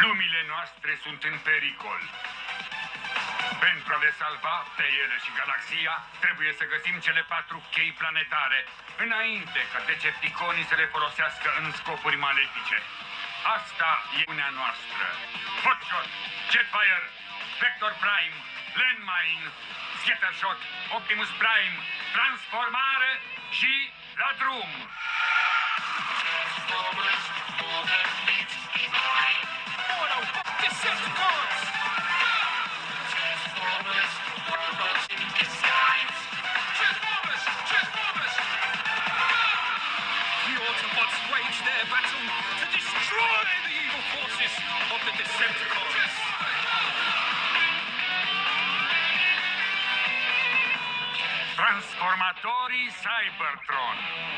Lumile noastre sunt în pericol. Pentru a le salva pe ele și galaxia, trebuie să găsim cele 4 chei planetare, înainte ca Decepticonii să le folosească în scopuri malefice. Asta e uniunea noastră. Hotshot, Jetfire, Vector Prime, Landmine, Scattershot, Optimus Prime, transformare și la drum! Decepticons! Transformers! The Autobots wage their battle to destroy the evil forces of the Decepticons! Transformatorii Cybertron.